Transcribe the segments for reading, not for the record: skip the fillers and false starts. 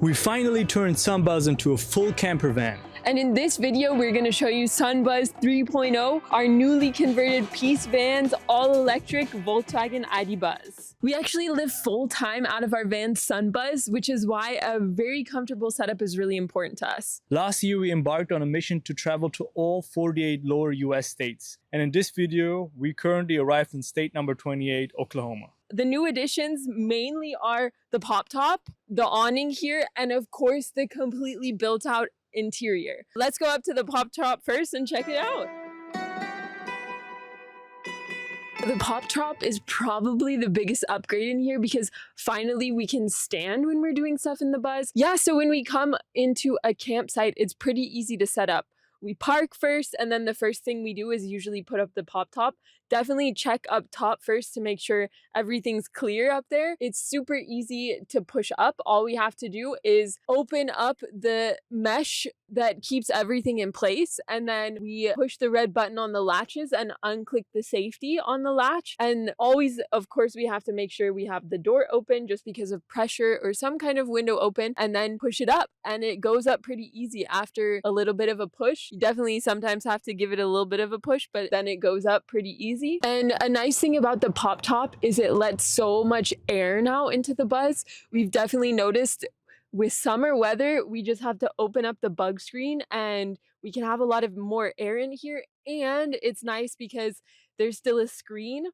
We finally turned Sunbuzz into a full camper van. And in this video, we're going to show you Sunbuzz 3.0, our newly converted Peace Van's all-electric Volkswagen ID Buzz. We actually live full-time out of our van Sunbuzz, which is why a very comfortable setup is really important to us. Last year, we embarked on a mission to travel to all 48 lower US states. And in this video, we currently arrived in state number 28, Oklahoma. The new additions mainly are the pop top, the awning here, and of course the completely built out interior. Let's go up to the pop top first and check it out. The pop top is probably the biggest upgrade in here because finally we can stand when we're doing stuff in the Buzz. Yeah, so when we come into a campsite, it's pretty easy to set up. We park first, and then the first thing we do is usually put up the pop top. Definitely check up top first to make sure everything's clear up there. It's super easy to push up. All we have to do is open up the mesh that keeps everything in place, and then we push the red button on the latches and unclick the safety on the latch. And always, of course, we have to make sure we have the door open just because of pressure or some kind of window open, and then push it up, and it goes up pretty easy after a little bit of a push. You definitely sometimes have to give it a little bit of a push, but then it goes up pretty easy. And a nice thing about the pop top is it lets so much air now into the Buzz. We've definitely noticed with summer weather, we just have to open up the bug screen and we can have a lot of more air in here. And it's nice because there's still a screen,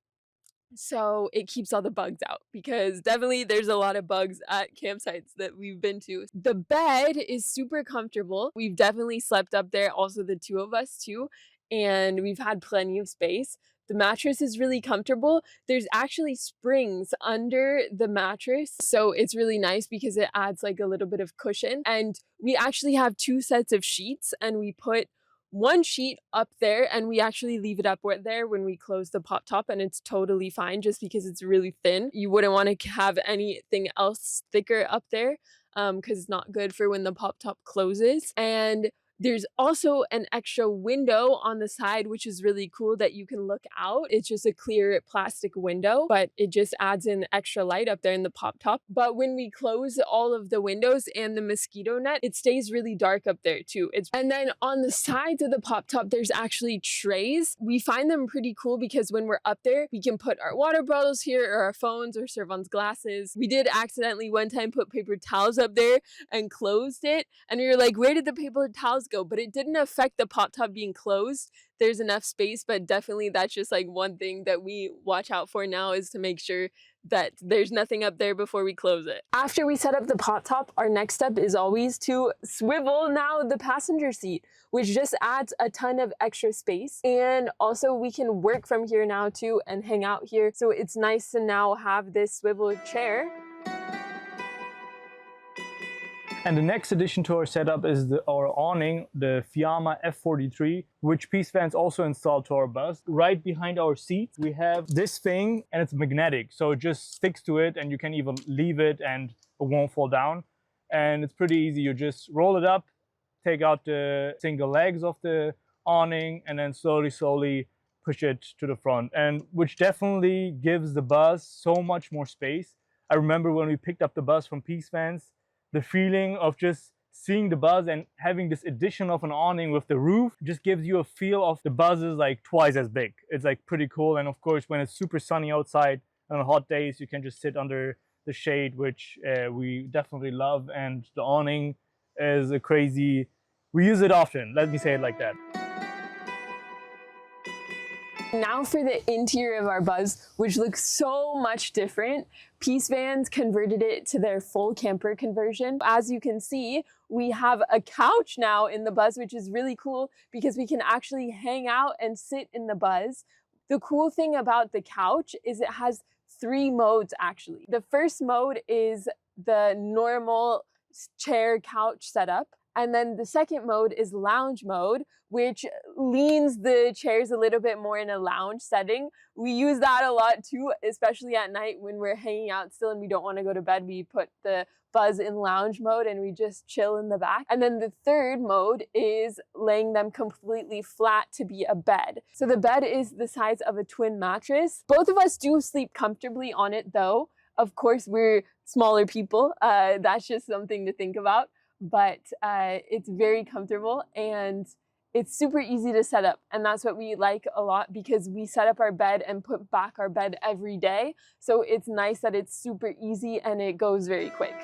so it keeps all the bugs out, because definitely there's a lot of bugs at campsites that we've been to. The bed is super comfortable. We've definitely slept up there, also the two of us too, and we've had plenty of space. The mattress is really comfortable. There's actually springs under the mattress, so it's really nice because it adds like a little bit of cushion. And we actually have two sets of sheets, and we put one sheet up there and we actually leave it up there when we close the pop top, and it's totally fine just because it's really thin. You wouldn't want to have anything else thicker up there because it's not good for when the pop top closes. And there's also an extra window on the side, which is really cool, that you can look out. It's just a clear plastic window, but it just adds in extra light up there in the pop top. But when we close all of the windows and the mosquito net, it stays really dark up there too. And then on the sides of the pop top, there's actually trays. We find them pretty cool because when we're up there, we can put our water bottles here or our phones or Zervan's glasses. We did accidentally one time put paper towels up there and closed it. And we were like, where did the paper towels go? But it didn't affect the pop top being closed. There's enough space, but definitely that's just like one thing that we watch out for now, is to make sure that there's nothing up there before we close it. After we set up the pop top, our next step is always to swivel now the passenger seat, which just adds a ton of extra space. And also we can work from here now too and hang out here. So it's nice to now have this swivel chair. And the next addition to our setup is our awning, the Fiamma F43, which Peace Vans also installed to our bus. Right behind our seats, we have this thing, and it's magnetic. So it just sticks to it, and you can even leave it and it won't fall down. And it's pretty easy. You just roll it up, take out the single legs of the awning, and then slowly push it to the front. And which definitely gives the bus so much more space. I remember when we picked up the bus from Peace Vans, the feeling of just seeing the Buzz and having this addition of an awning with the roof just gives you a feel of the Buzz is like twice as big. It's like pretty cool. And of course, when it's super sunny outside on hot days, you can just sit under the shade, which we definitely love. And the awning is a crazy, we use it often. Let me say it like that. Now for the interior of our Buzz, which looks so much different. Peace Vans converted it to their full camper conversion. As you can see, we have a couch now in the Buzz, which is really cool because we can actually hang out and sit in the Buzz. The cool thing about the couch is it has 3 modes actually. The first mode is the normal chair couch setup. And then the second mode is lounge mode, which leans the chairs a little bit more in a lounge setting. We use that a lot too, especially at night when we're hanging out still and we don't want to go to bed. We put the Buzz in lounge mode and we just chill in the back. And then the third mode is laying them completely flat to be a bed. So the bed is the size of a twin mattress. Both of us do sleep comfortably on it though. Of course, we're smaller people. That's just something to think about. But it's very comfortable and it's super easy to set up. And that's what we like a lot because we set up our bed and put back our bed every day. So it's nice that it's super easy and it goes very quick.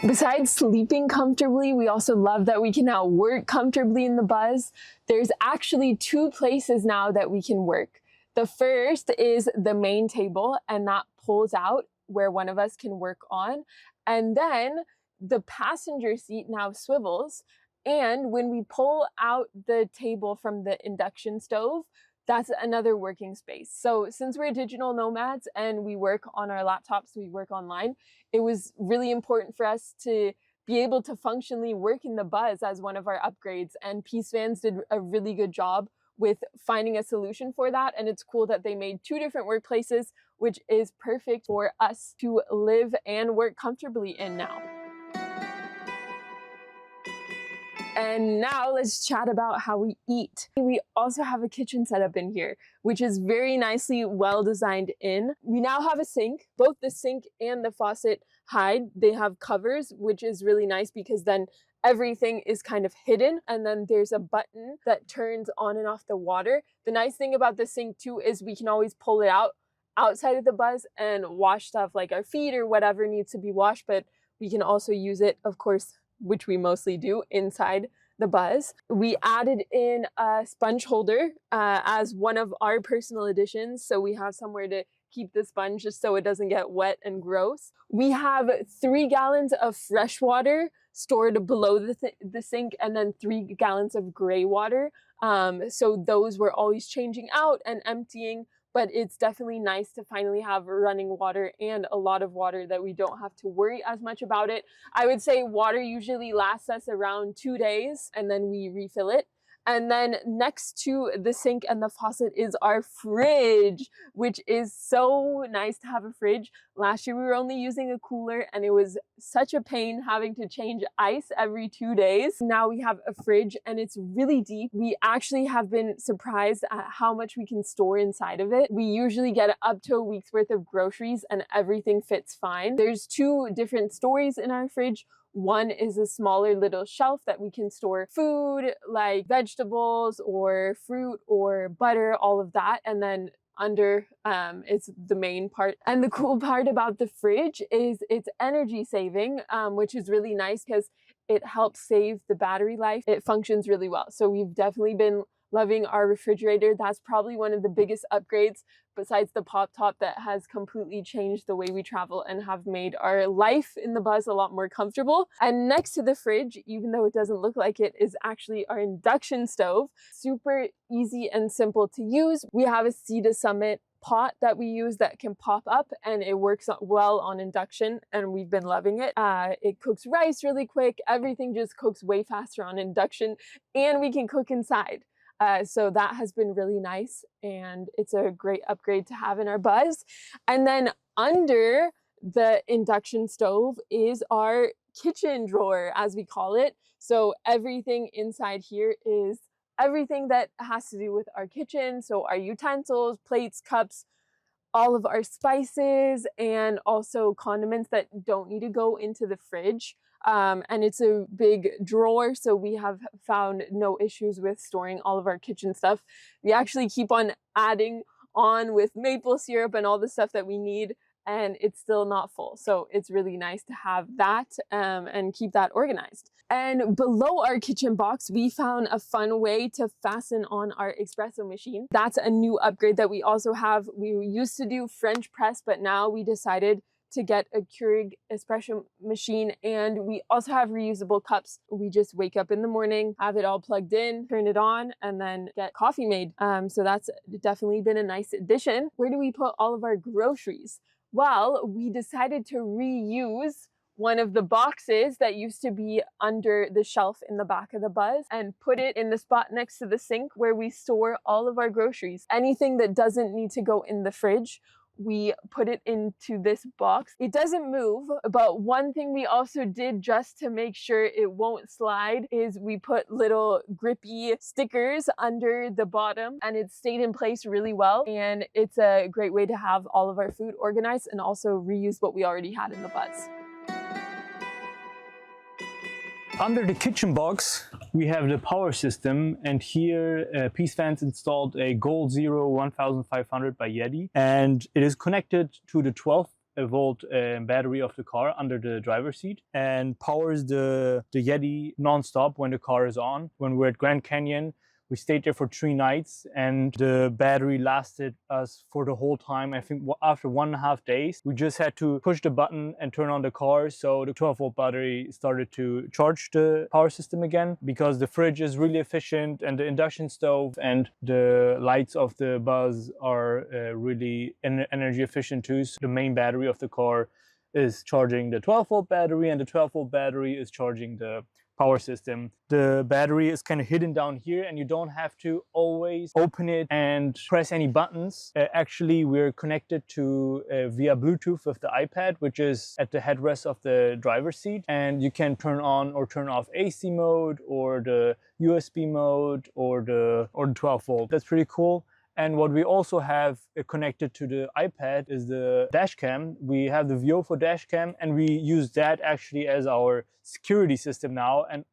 Besides sleeping comfortably, we also love that we can now work comfortably in the Buzz. There's actually 2 places now that we can work. The first is the main table, and that pulls out where one of us can work on. And then the passenger seat now swivels. And when we pull out the table from the induction stove, that's another working space. So since we're digital nomads and we work on our laptops, we work online, it was really important for us to be able to functionally work in the Buzz as one of our upgrades. And Peace Vans did a really good job with finding a solution for that. And it's cool that they made 2 different workplaces, which is perfect for us to live and work comfortably in now. And now let's chat about how we eat. We also have a kitchen setup in here, which is very nicely well designed in. We now have a sink. Both the sink and the faucet hide. They have covers, which is really nice because then everything is kind of hidden. And then there's a button that turns on and off the water. The nice thing about the sink too is we can always pull it out outside of the Buzz and wash stuff like our feet or whatever needs to be washed, but we can also use it, of course, which we mostly do inside the Buzz. We added in a sponge holder as one of our personal additions, so we have somewhere to keep the sponge just so it doesn't get wet and gross. We have 3 gallons of fresh water stored below the sink and then 3 gallons of gray water. So those we're always changing out and emptying, but it's definitely nice to finally have running water and a lot of water that we don't have to worry as much about it. I would say water usually lasts us around 2 days and then we refill it. And then next to the sink and the faucet is our fridge, which is so nice to have a fridge. Last year we were only using a cooler and it was such a pain having to change ice every 2 days. Now we have a fridge and it's really deep. We actually have been surprised at how much we can store inside of it. We usually get up to a week's worth of groceries and everything fits fine. There's 2 different stories in our fridge. One is a smaller little shelf that we can store food like vegetables or fruit or butter, all of that. And then under is the main part. And the cool part about the fridge is it's energy saving, which is really nice because it helps save the battery life. It functions really well. So we've definitely been loving our refrigerator. That's probably one of the biggest upgrades besides the pop top that has completely changed the way we travel and have made our life in the Buzz a lot more comfortable. And next to the fridge, even though it doesn't look like it, is actually our induction stove. Super easy and simple to use. We have a Sea to Summit pot that we use that can pop up and it works well on induction and we've been loving it. It cooks rice really quick. Everything just cooks way faster on induction and we can cook inside. So that has been really nice and it's a great upgrade to have in our Buzz. And then under the induction stove is our kitchen drawer, as we call it. So everything inside here is everything that has to do with our kitchen. So our utensils, plates, cups, all of our spices, and also condiments that don't need to go into the fridge. And it's a big drawer, so we have found no issues with storing all of our kitchen stuff. We actually keep on adding on with maple syrup and all the stuff that we need, and it's still not full. So it's really nice to have that and keep that organized. And below our kitchen box, we found a fun way to fasten on our espresso machine. That's a new upgrade that we also have. We used to do French press, but now we decided to get a Keurig espresso machine, and we also have reusable cups. We just wake up in the morning, have it all plugged in, turn it on, and then get coffee made. So that's definitely been a nice addition. Where do we put all of our groceries? Well, we decided to reuse one of the boxes that used to be under the shelf in the back of the Buzz and put it in the spot next to the sink where we store all of our groceries. Anything that doesn't need to go in the fridge, we put it into this box. It doesn't move, but one thing we also did just to make sure it won't slide is we put little grippy stickers under the bottom, and it stayed in place really well. And it's a great way to have all of our food organized and also reuse what we already had in the Buzz. Under the kitchen box, we have the power system, and here Peace Fans installed a Gold Zero 1500 by Yeti, and it is connected to the 12-volt battery of the car under the driver's seat and powers the Yeti non-stop when the car is on. When we're at Grand Canyon, we stayed there for 3 nights, and the battery lasted us for the whole time. I think after 1.5 days, we just had to push the button and turn on the car. So the 12-volt battery started to charge the power system again, because the fridge is really efficient, and the induction stove and the lights of the Buzz are really energy efficient too. So the main battery of the car is charging the 12-volt battery, and the 12-volt battery is charging the power system. The battery is kind of hidden down here, and you don't have to always open it and press any buttons. Actually, we're connected to via Bluetooth with the iPad, which is at the headrest of the driver's seat, and you can turn on or turn off AC mode or the USB mode or the 12-volt. That's pretty cool. And what we also have connected to the iPad is the dash cam. We have the VO for dash cam, and we use that actually as our security system now, and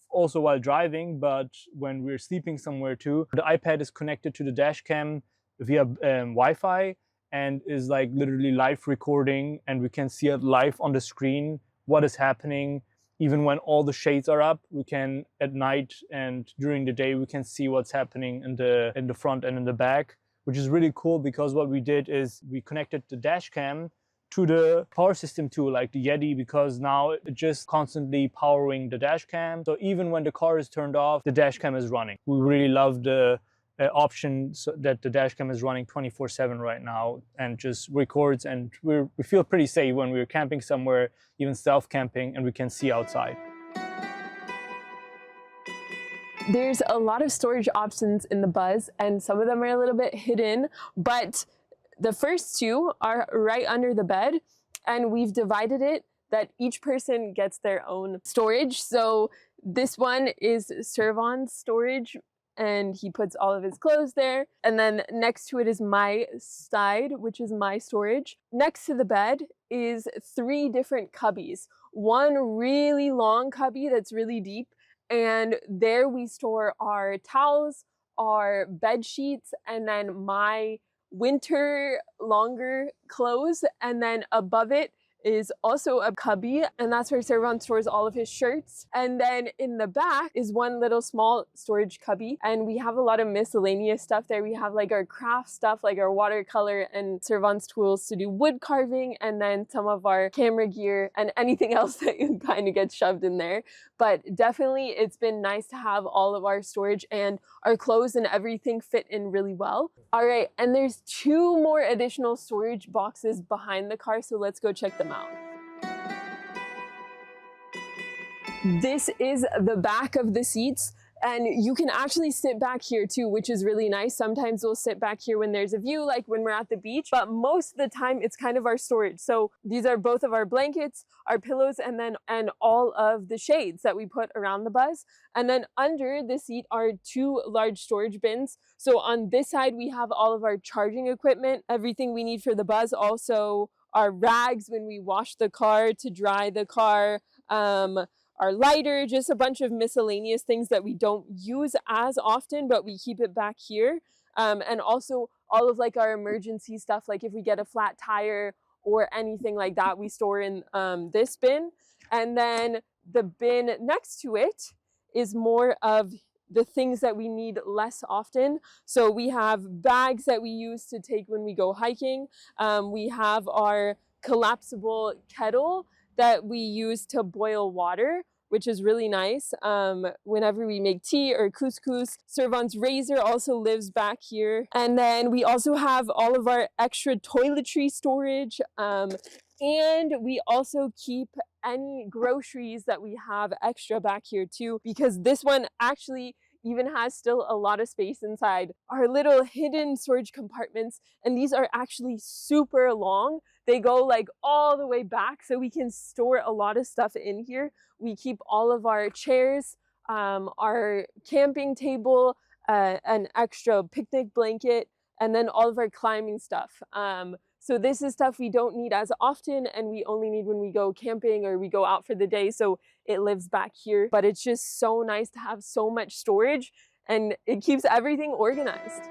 also while driving, but when we're sleeping somewhere too. The iPad is connected to the dash cam via Wi-Fi, and is like literally live recording, and we can see it live on the screen what is happening. Even when all the shades are up, we can at night and during the day, we can see what's happening in the front and in the back, which is really cool, because what we did is we connected the dash cam to the power system too, like the Yeti, because now it's just constantly powering the dash cam. So even when the car is turned off, the dash cam is running. We really love the option so that the dash cam is running 24/7 right now and just records, and we feel pretty safe when we're camping somewhere, even stealth camping, and we can see outside. There's a lot of storage options in the Buzz, and some of them are a little bit hidden, but the first 2 are right under the bed, and we've divided it that each person gets their own storage. So this one is Zervan's storage, and he puts all of his clothes there. And then next to it is my side, which is my storage. Next to the bed is 3 different cubbies. One really long cubby that's really deep, and there we store our towels, our bed sheets, and then my winter longer clothes. And then above it is also a cubby, and that's where Zervan stores all of his shirts. And then in the back is one little small storage cubby, and we have a lot of miscellaneous stuff there. We have like our craft stuff, like our watercolor and Zervan's tools to do wood carving, and then some of our camera gear and anything else that kind of gets shoved in there. But definitely it's been nice to have all of our storage, and our clothes and everything fit in really well. All right, and there's 2 more additional storage boxes behind the car, so let's go check them out. This is the back of the seats, and you can actually sit back here too, which is really nice. Sometimes we'll sit back here when there's a view, like when we're at the beach, but most of the time it's kind of our storage. So these are both of our blankets, our pillows, and all of the shades that we put around the Buzz. And then under the seat are 2 large storage bins. So on this side, we have all of our charging equipment, everything we need for the Buzz, also our rags when we wash the car to dry the car, our lighter, just a bunch of miscellaneous things that we don't use as often, but we keep it back here. And also all of like our emergency stuff, like if we get a flat tire or anything like that, we store in this bin. And then the bin next to it is more of the things that we need less often. So we have bags that we use to take when we go hiking. We have our collapsible kettle that we use to boil water, which is really nice whenever we make tea or couscous. Zervan's razor also lives back here. And then we also have all of our extra toiletry storage. And we also keep any groceries that we have extra back here too, because this one actually even has still a lot of space inside. Our little hidden storage compartments, and these are actually super long. They go like all the way back, so we can store a lot of stuff in here. We keep all of our chairs, our camping table, an extra picnic blanket, and then all of our climbing stuff. So this is stuff we don't need as often, and we only need when we go camping or we go out for the day, so it lives back here. But it's just so nice to have so much storage, and it keeps everything organized.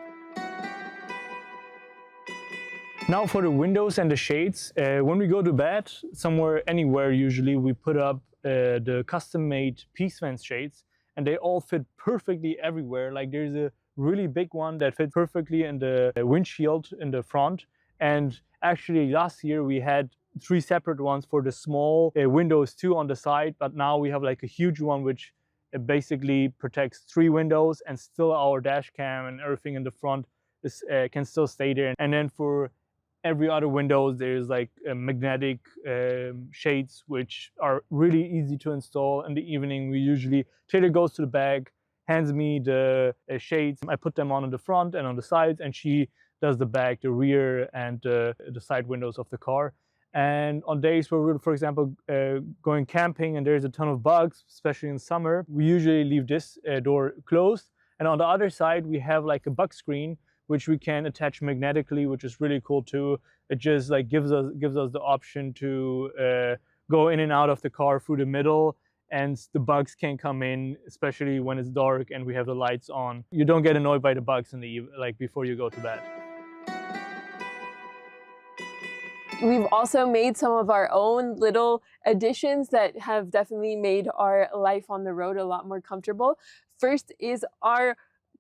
Now for the windows and the shades. When we go to bed, somewhere, anywhere usually, we put up the custom-made piece fence shades, and they all fit perfectly everywhere. Like there's a really big one that fits perfectly in the windshield in the front. And actually last year we had 3 separate ones for the small windows too on the side, but now we have like a huge one which basically protects 3 windows, and still our dash cam and everything in the front is, can still stay there. And then for every other windows there's like magnetic shades which are really easy to install. In the evening we usually, Taylor goes to the bag, hands me the shades, I put them on the front and on the sides, and she does the back, the rear, and the side windows of the car. And on days where we're, for example, going camping and there's a ton of bugs, especially in summer, we usually leave this door closed. And on the other side, we have like a bug screen, which we can attach magnetically, which is really cool too. It just like gives us the option to go in and out of the car through the middle, and the bugs can come in, especially when it's dark and we have the lights on. You don't get annoyed by the bugs in the like before you go to bed. We've also made some of our own little additions that have definitely made our life on the road a lot more comfortable. First is our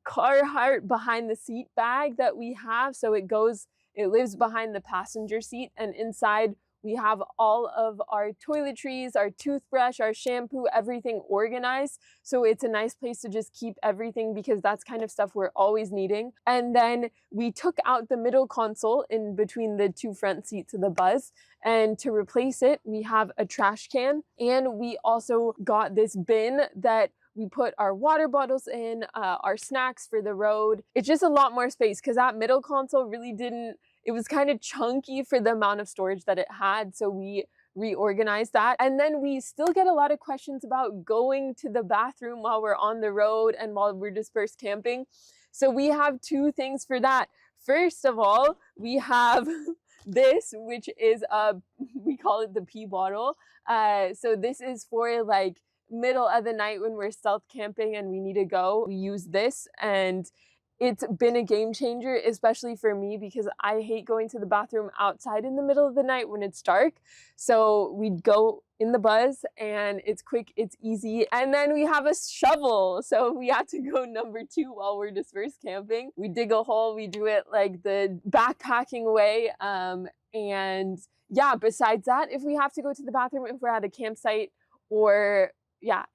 Carhartt behind the seat bag that we have. So it lives behind the passenger seat, and inside we have all of our toiletries, our toothbrush, our shampoo, everything organized. So it's a nice place to just keep everything, because that's kind of stuff we're always needing. And then we took out the middle console in between the 2 front seats of the Buzz. And to replace it, we have a trash can. And we also got this bin that we put our water bottles in, our snacks for the road. It's just a lot more space, because that middle console really didn't, it was kind of chunky for the amount of storage that it had, so we reorganized that. And then we still get a lot of questions about going to the bathroom while we're on the road and while we're dispersed camping. So we have 2 things for that. First of all, we have this, which is we call it the pee bottle. So this is for like middle of the night when we're stealth camping and we need to go. We use this, and it's been a game changer, especially for me, because I hate going to the bathroom outside in the middle of the night when it's dark. So we'd go in the Buzz, and it's quick, it's easy. And then we have a shovel. So we had to go number 2 while we're dispersed camping. We dig a hole, we do it like the backpacking way. And yeah, besides that, if we have to go to the bathroom, if we're at a campsite or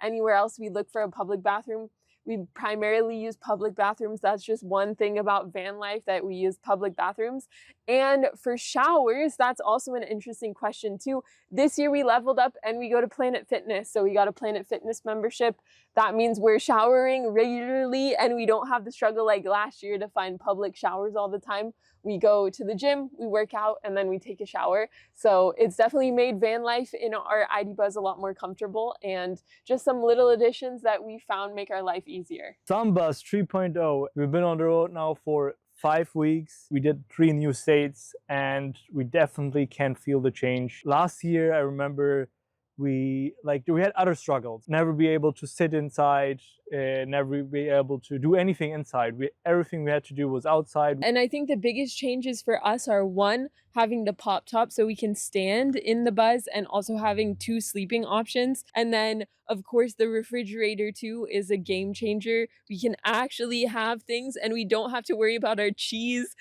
anywhere else, we look for a public bathroom. We primarily use public bathrooms. That's just one thing about van life, that we use public bathrooms. And for showers, that's also an interesting question too. This year we leveled up and we go to Planet Fitness. So we got a Planet Fitness membership. That means we're showering regularly, and we don't have the struggle like last year to find public showers all the time. We go to the gym, we work out, and then we take a shower. So it's definitely made van life in our ID Buzz a lot more comfortable, and just some little additions that we found make our life easier. Sunbuzz 3.0. We've been on the road now for 5 weeks. We did 3 new states, and we definitely can feel the change. Last year, I remember we had other struggles. Never be able to sit inside, never be able to do anything inside. Everything we had to do was outside. And I think the biggest changes for us are, 1, having the pop top so we can stand in the Buzz, and also having 2 sleeping options. And then of course the refrigerator too is a game changer. We can actually have things, and we don't have to worry about our cheese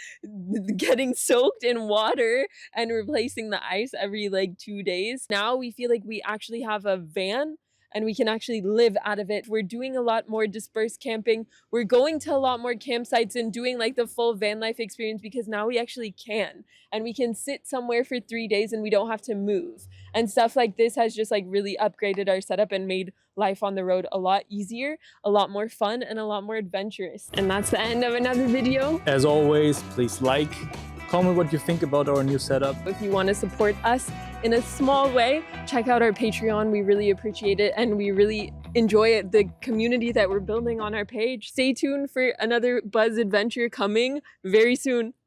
getting soaked in water and replacing the ice every like 2 days. Now we feel like we actually have a van and we can actually live out of it. We're doing a lot more dispersed camping. We're going to a lot more campsites and doing like the full van life experience because now we actually can. And we can sit somewhere for 3 days and we don't have to move. And stuff like this has just like really upgraded our setup and made life on the road a lot easier, a lot more fun, and a lot more adventurous. And that's the end of another video. As always, please like, comment what you think about our new setup. If you want to support us in a small way, check out our Patreon. We really appreciate it and we really enjoy the community that we're building on our page. Stay tuned for another Buzz adventure coming very soon.